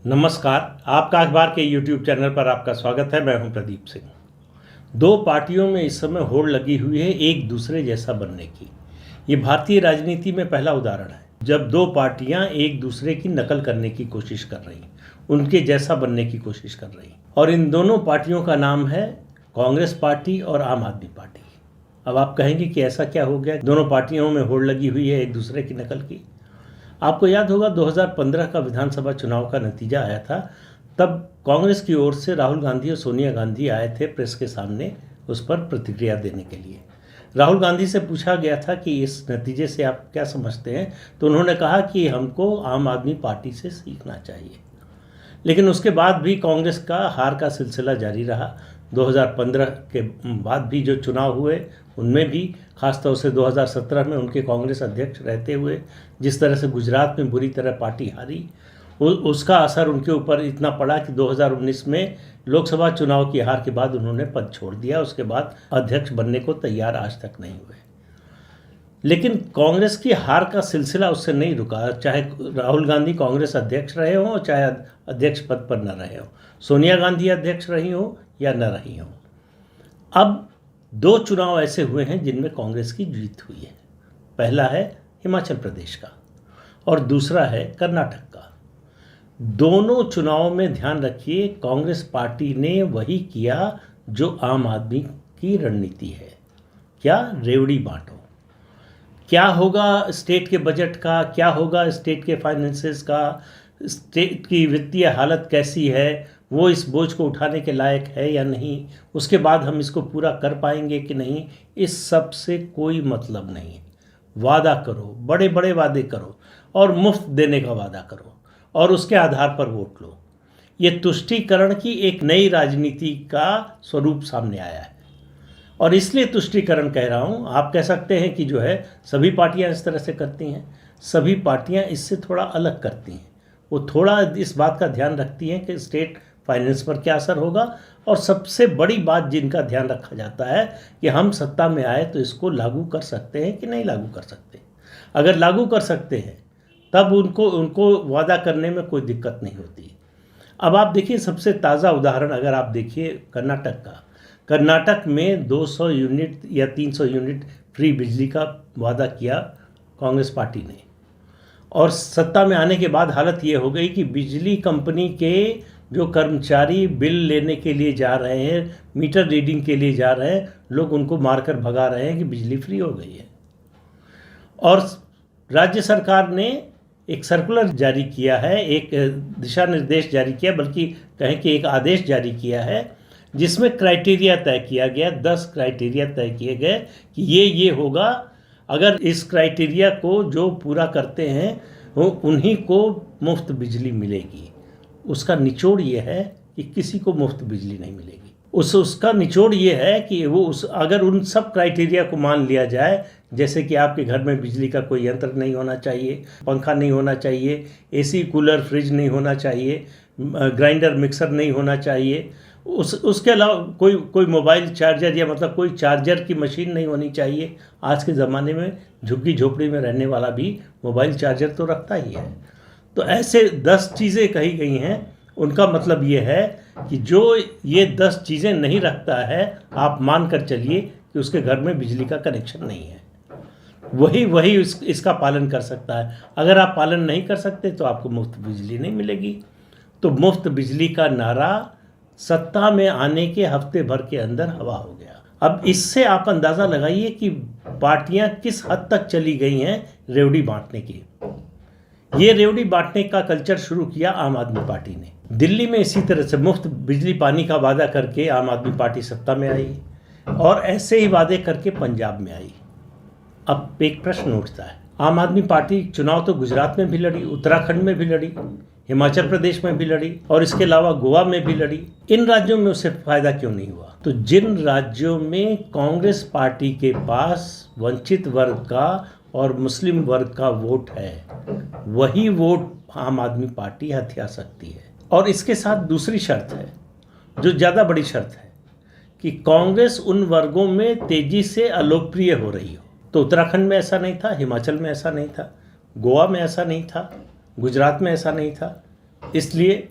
नमस्कार। आपका अखबार के YouTube चैनल पर आपका स्वागत है। मैं हूं प्रदीप सिंह। दो पार्टियों में इस समय होड़ लगी हुई है एक दूसरे जैसा बनने की। ये भारतीय राजनीति में पहला उदाहरण है जब दो पार्टियां एक दूसरे की नकल करने की कोशिश कर रही, उनके जैसा बनने की कोशिश कर रही। और इन दोनों पार्टियों का नाम है कांग्रेस पार्टी और आम आदमी पार्टी। अब आप कहेंगे कि ऐसा क्या हो गया, दोनों पार्टियों में होड़ लगी हुई है एक दूसरे की नकल की। आपको याद होगा 2015 का विधानसभा चुनाव का नतीजा आया था। तब कांग्रेस की ओर से राहुल गांधी और सोनिया गांधी आए थे प्रेस के सामने उस पर प्रतिक्रिया देने के लिए। राहुल गांधी से पूछा गया था कि इस नतीजे से आप क्या समझते हैं, तो उन्होंने कहा कि हमको आम आदमी पार्टी से सीखना चाहिए। लेकिन उसके बाद भी कांग्रेस का हार का सिलसिला जारी रहा। 2015 के बाद भी जो चुनाव हुए उनमें भी, खासतौर से 2017 में उनके कांग्रेस अध्यक्ष रहते हुए जिस तरह से गुजरात में बुरी तरह पार्टी हारी, उसका असर उनके ऊपर इतना पड़ा कि 2019 में लोकसभा चुनाव की हार के बाद उन्होंने पद छोड़ दिया। उसके बाद अध्यक्ष बनने को तैयार आज तक नहीं हुए। लेकिन कांग्रेस की हार का सिलसिला उससे नहीं रुका, चाहे राहुल गांधी कांग्रेस अध्यक्ष रहे हों, चाहे अध्यक्ष पद पर न रहे हों, सोनिया गांधी अध्यक्ष रही हो या न रही हो। अब दो चुनाव ऐसे हुए हैं जिनमें कांग्रेस की जीत हुई है। पहला है हिमाचल प्रदेश का और दूसरा है कर्नाटक का। दोनों चुनाव में ध्यान रखिए, कांग्रेस पार्टी ने वही किया जो आम आदमी की रणनीति है। क्या? रेवड़ी बांटो। क्या होगा स्टेट के बजट का, क्या होगा स्टेट के फाइनेंसेस का, स्टेट की वित्तीय हालत कैसी है, वो इस बोझ को उठाने के लायक है या नहीं, उसके बाद हम इसको पूरा कर पाएंगे कि नहीं, इस सब से कोई मतलब नहीं है। वादा करो, बड़े बड़े वादे करो और मुफ्त देने का वादा करो और उसके आधार पर वोट लो। ये तुष्टीकरण की एक नई राजनीति का स्वरूप सामने आया है और इसलिए तुष्टीकरण कह रहा हूँ। आप कह सकते हैं कि जो है सभी पार्टियाँ इस तरह से करती हैं, सभी पार्टियाँ इससे थोड़ा अलग करती हैं। वो थोड़ा इस बात का ध्यान रखती हैं कि स्टेट फाइनेंस पर क्या असर होगा, और सबसे बड़ी बात जिनका ध्यान रखा जाता है कि हम सत्ता में आए तो इसको लागू कर सकते हैं कि नहीं लागू कर सकते। अगर लागू कर सकते हैं तब उनको वादा करने में कोई दिक्कत नहीं होती। अब आप देखिए, सबसे ताज़ा उदाहरण अगर आप देखिए कर्नाटक का। कर्नाटक में 200 यूनिट या 300 यूनिट फ्री बिजली का वादा किया कांग्रेस पार्टी ने, और सत्ता में आने के बाद हालत ये हो गई कि बिजली कंपनी के जो कर्मचारी बिल लेने के लिए जा रहे हैं, मीटर रीडिंग के लिए जा रहे हैं, लोग उनको मारकर भगा रहे हैं कि बिजली फ्री हो गई है। और राज्य सरकार ने एक सर्कुलर जारी किया है, एक दिशा निर्देश जारी किया, बल्कि कहें कि एक आदेश जारी किया है जिसमें क्राइटेरिया तय किया गया। 10 क्राइटेरिया तय किए गए कि ये होगा। अगर इस क्राइटेरिया को जो पूरा करते हैं उन्हीं को मुफ्त बिजली मिलेगी। उसका निचोड़ ये है कि किसी को मुफ्त बिजली नहीं मिलेगी। उसका निचोड़ ये है कि अगर उन सब क्राइटेरिया को मान लिया जाए, जैसे कि आपके घर में बिजली का कोई यंत्र नहीं होना चाहिए, पंखा नहीं होना चाहिए, एसी कूलर फ्रिज नहीं होना चाहिए, ग्राइंडर मिक्सर नहीं होना चाहिए, उसके अलावा कोई मोबाइल चार्जर या मतलब कोई चार्जर की मशीन नहीं होनी चाहिए। आज के ज़माने में झुग्गी झोपड़ी में रहने वाला भी मोबाइल चार्जर तो रखता ही है। तो ऐसे 10 चीज़ें कही गई हैं। उनका मतलब ये है कि जो ये 10 चीज़ें नहीं रखता है, आप मान कर चलिए कि उसके घर में बिजली का कनेक्शन नहीं है। वही इसका पालन कर सकता है। अगर आप पालन नहीं कर सकते तो आपको मुफ्त बिजली नहीं मिलेगी। तो मुफ्त बिजली का नारा सत्ता में आने के हफ्ते भर के अंदर हवा हो गया। अब इससे आप अंदाज़ा लगाइए कि पार्टियां किस हद तक चली गई हैं रेवड़ी बांटने की। ये रेवड़ी बांटने का कल्चर शुरू किया आम आदमी पार्टी ने। दिल्ली में इसी तरह से मुफ्त बिजली पानी का वादा करके आम आदमी पार्टी सत्ता में आई, और ऐसे ही वादे करके पंजाब में आई। अब एक प्रश्न उठता है, आम आदमी पार्टी चुनाव तो गुजरात में भी लड़ी, उत्तराखंड में भी लड़ी, हिमाचल प्रदेश में भी लड़ी और इसके अलावा गोवा में भी लड़ी। इन राज्यों में उससे फायदा क्यों नहीं हुआ? तो जिन राज्यों में कांग्रेस पार्टी के पास वंचित वर्ग का और मुस्लिम वर्ग का वोट है, वही वोट आम आदमी पार्टी हथिया सकती है। और इसके साथ दूसरी शर्त है, जो ज़्यादा बड़ी शर्त है, कि कांग्रेस उन वर्गों में तेजी से अलोकप्रिय हो रही हो। तो उत्तराखंड में ऐसा नहीं था, हिमाचल में ऐसा नहीं था, गोवा में ऐसा नहीं था, गुजरात में ऐसा नहीं था, इसलिए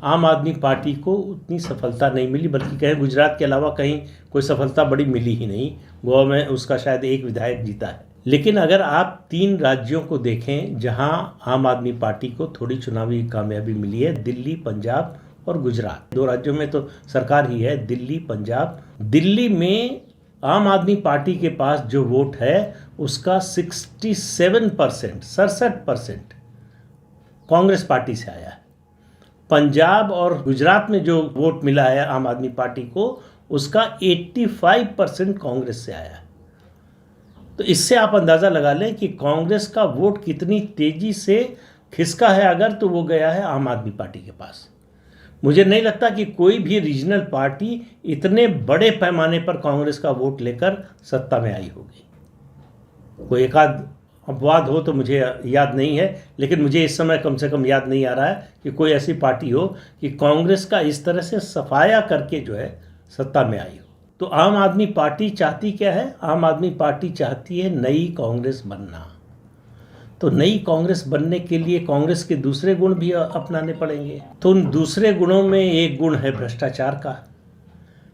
आम आदमी पार्टी को उतनी सफलता नहीं मिली, बल्कि कहीं गुजरात के अलावा कहीं कोई सफलता बड़ी मिली ही नहीं। गोवा में उसका शायद एक विधायक जीता है। लेकिन अगर आप 3 राज्यों को देखें जहां आम आदमी पार्टी को थोड़ी चुनावी कामयाबी मिली है, दिल्ली, पंजाब और गुजरात, 2 राज्यों में तो सरकार ही है, दिल्ली, पंजाब। दिल्ली में आम आदमी पार्टी के पास जो वोट है उसका 67% कांग्रेस पार्टी से आया है। पंजाब और गुजरात में जो वोट मिला है आम आदमी पार्टी को, उसका 85% कांग्रेस से आया है। तो इससे आप अंदाज़ा लगा लें कि कांग्रेस का वोट कितनी तेज़ी से खिसका है अगर, तो वो गया है आम आदमी पार्टी के पास। मुझे नहीं लगता कि कोई भी रीजनल पार्टी इतने बड़े पैमाने पर कांग्रेस का वोट लेकर सत्ता में आई होगी। कोई एक आध अपवाद हो तो मुझे याद नहीं है, लेकिन मुझे इस समय कम से कम याद नहीं आ रहा है कि कोई ऐसी पार्टी हो कि कांग्रेस का इस तरह से सफाया करके जो है सत्ता में आई हो। तो आम आदमी पार्टी चाहती क्या है? आम आदमी पार्टी चाहती है नई कांग्रेस बनना। तो नई कांग्रेस बनने के लिए कांग्रेस के दूसरे गुण भी अपनाने पड़ेंगे। तो उन दूसरे गुणों में एक गुण है भ्रष्टाचार का।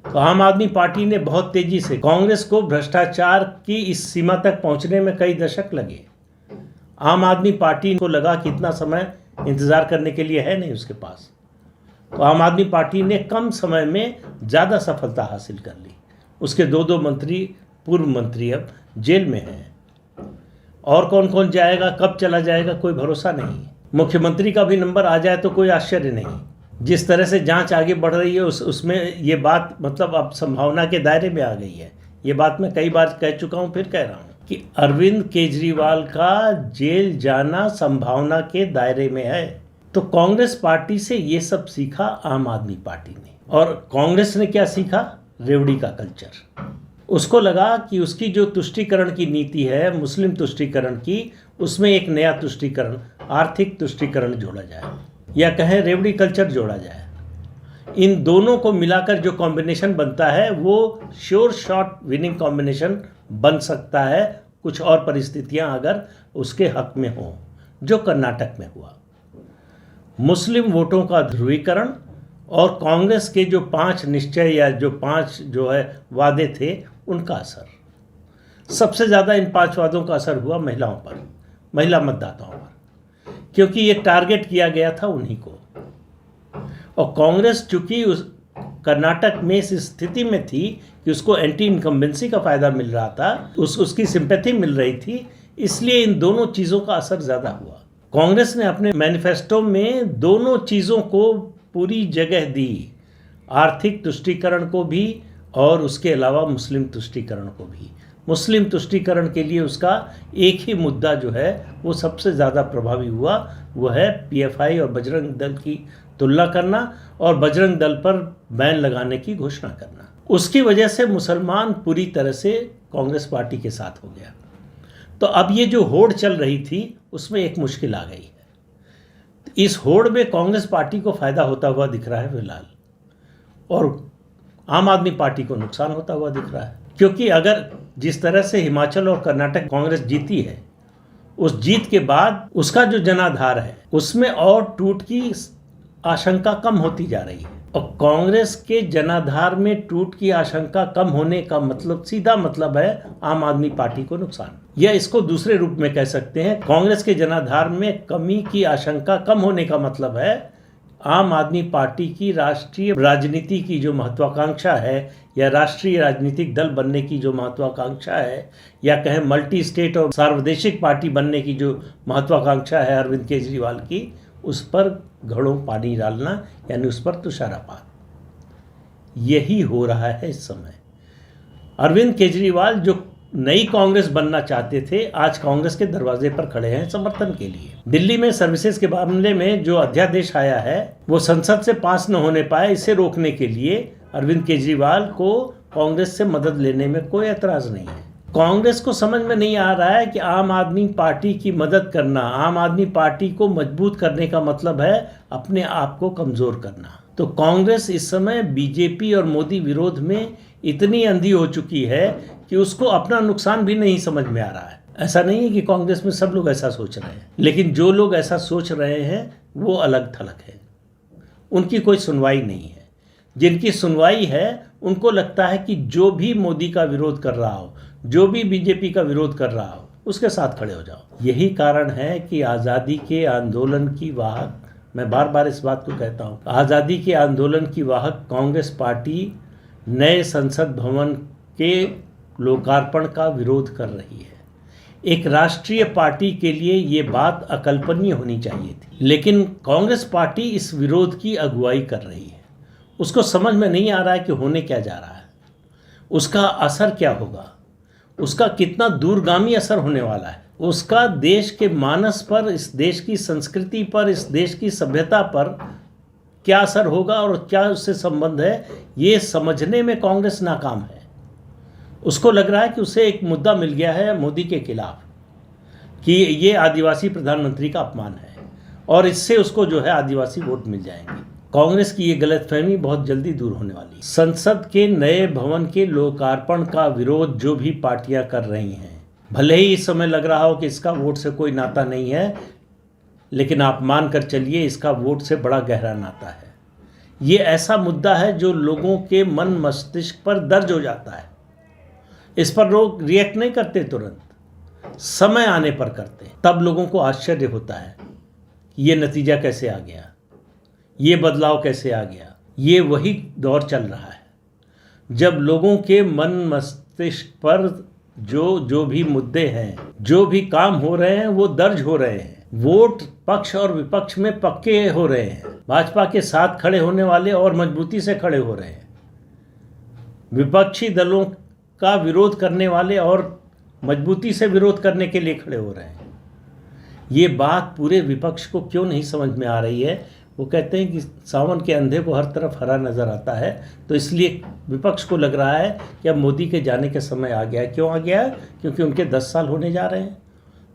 तो आम आदमी पार्टी ने बहुत तेजी से, कांग्रेस को भ्रष्टाचार की इस सीमा तक पहुंचने में कई दशक लगे। आम आदमी पार्टी को लगा कि इतना समय इंतजार करने के लिए है नहीं उसके पास। तो आम आदमी पार्टी ने कम समय में ज़्यादा सफलता हासिल कर ली। उसके 2 मंत्री, पूर्व मंत्री अब जेल में हैं। और कौन कौन जाएगा, कब चला जाएगा, कोई भरोसा नहीं। मुख्यमंत्री का भी नंबर आ जाए तो कोई आश्चर्य नहीं। जिस तरह से जांच आगे बढ़ रही है उसमें ये बात मतलब अब संभावना के दायरे में आ गई है। ये बात मैं कई बार कह चुका हूँ, फिर कह रहा हूँ कि अरविंद केजरीवाल का जेल जाना संभावना के दायरे में है। तो कांग्रेस पार्टी से ये सब सीखा आम आदमी पार्टी ने। और कांग्रेस ने क्या सीखा? रेवड़ी का कल्चर। उसको लगा कि उसकी जो तुष्टीकरण की नीति है, मुस्लिम तुष्टीकरण की, उसमें एक नया तुष्टीकरण, आर्थिक तुष्टीकरण जोड़ा जाए, या कहें रेवड़ी कल्चर जोड़ा जाए। इन दोनों को मिलाकर जो कॉम्बिनेशन बनता है वो श्योर शॉट विनिंग कॉम्बिनेशन बन सकता है, कुछ और परिस्थितियां अगर उसके हक में हों, जो कर्नाटक में हुआ। मुस्लिम वोटों का ध्रुवीकरण और कांग्रेस के जो 5 निश्चय या जो 5 जो है वादे थे, उनका असर सबसे ज़्यादा, इन 5 वादों का असर हुआ महिलाओं पर, महिला मतदाताओं पर, क्योंकि ये टारगेट किया गया था उन्हीं को। और कांग्रेस चूंकि उस कर्नाटक में इस स्थिति में थी कि उसको एंटी इनकम्बेंसी का फ़ायदा मिल रहा था, उसकी सिंपैथी मिल रही थी, इसलिए इन दोनों चीज़ों का असर ज़्यादा हुआ। कांग्रेस ने अपने मैनिफेस्टो में दोनों चीज़ों को पूरी जगह दी, आर्थिक तुष्टीकरण को भी और उसके अलावा मुस्लिम तुष्टीकरण को भी। मुस्लिम तुष्टीकरण के लिए उसका एक ही मुद्दा जो है वो सबसे ज़्यादा प्रभावी हुआ, वो है पीएफआई और बजरंग दल की तुलना करना और बजरंग दल पर बैन लगाने की घोषणा करना। उसकी वजह से मुसलमान पूरी तरह से कांग्रेस पार्टी के साथ हो गया। तो अब ये जो होड़ चल रही थी उसमें एक मुश्किल आ गई है। इस होड़ में कांग्रेस पार्टी को फ़ायदा होता हुआ दिख रहा है फिलहाल, और आम आदमी पार्टी को नुकसान होता हुआ दिख रहा है। क्योंकि अगर जिस तरह से हिमाचल और कर्नाटक कांग्रेस जीती है, उस जीत के बाद उसका जो जनाधार है उसमें और टूट की आशंका कम होती जा रही है। और कांग्रेस के जनाधार में टूट की आशंका कम होने का मतलब, सीधा मतलब है आम आदमी पार्टी को नुकसान। या इसको दूसरे रूप में कह सकते हैं, कांग्रेस के जनाधार में कमी की आशंका कम होने का मतलब है आम आदमी पार्टी की राष्ट्रीय राजनीति की जो महत्वाकांक्षा है, या राष्ट्रीय राजनीतिक दल बनने की जो महत्वाकांक्षा है, या कहें मल्टी स्टेट और सार्वदेशिक पार्टी बनने की जो महत्वाकांक्षा है अरविंद केजरीवाल की, उस पर घड़ों पानी डालना, यानी उस पर तुषारपात। यही हो रहा है इस समय। अरविंद केजरीवाल जो नई कांग्रेस बनना चाहते थे, आज कांग्रेस के दरवाजे पर खड़े हैं समर्थन के लिए। दिल्ली में सर्विसेज के मामले में जो अध्यादेश आया है वो संसद से पास न होने पाए, इसे रोकने के लिए अरविंद केजरीवाल को कांग्रेस से मदद लेने में कोई एतराज नहीं है। कांग्रेस को समझ में नहीं आ रहा है कि आम आदमी पार्टी की मदद करना, आम आदमी पार्टी को मजबूत करने का मतलब है अपने आप को कमजोर करना। तो कांग्रेस इस समय बीजेपी और मोदी विरोध में इतनी अंधी हो चुकी है कि उसको अपना नुकसान भी नहीं समझ में आ रहा है। ऐसा नहीं है कि कांग्रेस में सब लोग ऐसा सोच रहे हैं, लेकिन जो लोग ऐसा सोच रहे हैं वो अलग थलग है। उनकी कोई सुनवाई नहीं है। जिनकी सुनवाई है उनको लगता है कि जो भी मोदी का विरोध कर रहा हो, जो भी बीजेपी का विरोध कर रहा हो, उसके साथ खड़े हो जाओ। यही कारण है कि आज़ादी के आंदोलन की वाहक, मैं बार बार इस बात को कहता हूँ, आज़ादी के आंदोलन की वाहक कांग्रेस पार्टी नए संसद भवन के लोकार्पण का विरोध कर रही है। एक राष्ट्रीय पार्टी के लिए ये बात अकल्पनीय होनी चाहिए थी, लेकिन कांग्रेस पार्टी इस विरोध की अगुवाई कर रही है। उसको समझ में नहीं आ रहा है कि होने क्या जा रहा है, उसका असर क्या होगा, उसका कितना दूरगामी असर होने वाला है, उसका देश के मानस पर, इस देश की संस्कृति पर, इस देश की सभ्यता पर क्या असर होगा और क्या उससे संबंध है, ये समझने में कांग्रेस नाकाम है। उसको लग रहा है कि उसे एक मुद्दा मिल गया है मोदी के खिलाफ कि ये आदिवासी प्रधानमंत्री का अपमान है और इससे उसको जो है आदिवासी वोट मिल जाएंगे। कांग्रेस की ये गलतफहमी बहुत जल्दी दूर होने वाली है। संसद के नए भवन के लोकार्पण का विरोध जो भी पार्टियां कर रही हैं, भले ही इस समय लग रहा हो कि इसका वोट से कोई नाता नहीं है, लेकिन आप मान कर चलिए इसका वोट से बड़ा गहरा नाता है। ये ऐसा मुद्दा है जो लोगों के मन मस्तिष्क पर दर्ज हो जाता है। इस पर लोग रिएक्ट नहीं करते तुरंत, समय आने पर करते। तब लोगों को आश्चर्य होता है ये नतीजा कैसे आ गया, ये बदलाव कैसे आ गया। ये वही दौर चल रहा है जब लोगों के मन मस्तिष्क पर जो भी मुद्दे हैं, जो भी काम हो रहे हैं, वो दर्ज हो रहे हैं। वोट पक्ष और विपक्ष में पक्के हो रहे हैं। भाजपा के साथ खड़े होने वाले और मजबूती से खड़े हो रहे हैं, विपक्षी दलों का विरोध करने वाले और मजबूती से विरोध करने के लिए खड़े हो रहे हैं। ये बात पूरे विपक्ष को क्यों नहीं समझ में आ रही है? वो कहते हैं कि सावन के अंधे को हर तरफ हरा नज़र आता है, तो इसलिए विपक्ष को लग रहा है कि अब मोदी के जाने का समय आ गया है। क्यों आ गया है? क्योंकि उनके 10 साल होने जा रहे हैं।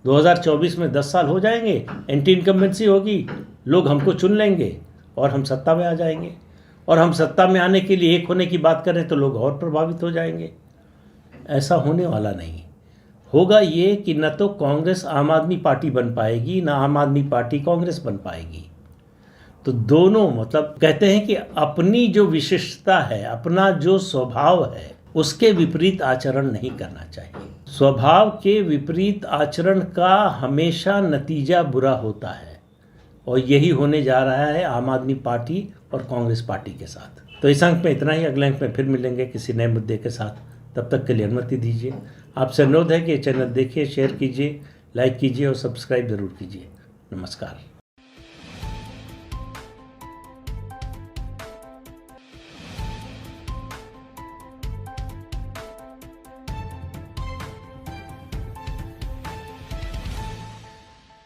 2024 में 10 साल हो जाएंगे, एंटी इनकम्बेंसी होगी, लोग हमको चुन लेंगे और हम सत्ता में आ जाएंगे। और हम सत्ता में आने के लिए एक होने की बात करें तो लोग और प्रभावित हो जाएंगे। ऐसा होने वाला नहीं होगा। ये कि न तो कांग्रेस आम आदमी पार्टी बन पाएगी, ना आम आदमी पार्टी कांग्रेस बन पाएगी। तो दोनों, मतलब कहते हैं कि अपनी जो विशिष्टता है, अपना जो स्वभाव है, उसके विपरीत आचरण नहीं करना चाहिए। स्वभाव के विपरीत आचरण का हमेशा नतीजा बुरा होता है, और यही होने जा रहा है आम आदमी पार्टी और कांग्रेस पार्टी के साथ। तो इस अंक में इतना ही। अगले अंक में फिर मिलेंगे किसी नए मुद्दे के साथ। तब तक के लिए अनुमति दीजिए। आपसे अनुरोध है कि ये चैनल देखिए, शेयर कीजिए, लाइक कीजिए और सब्सक्राइब ज़रूर कीजिए। नमस्कार।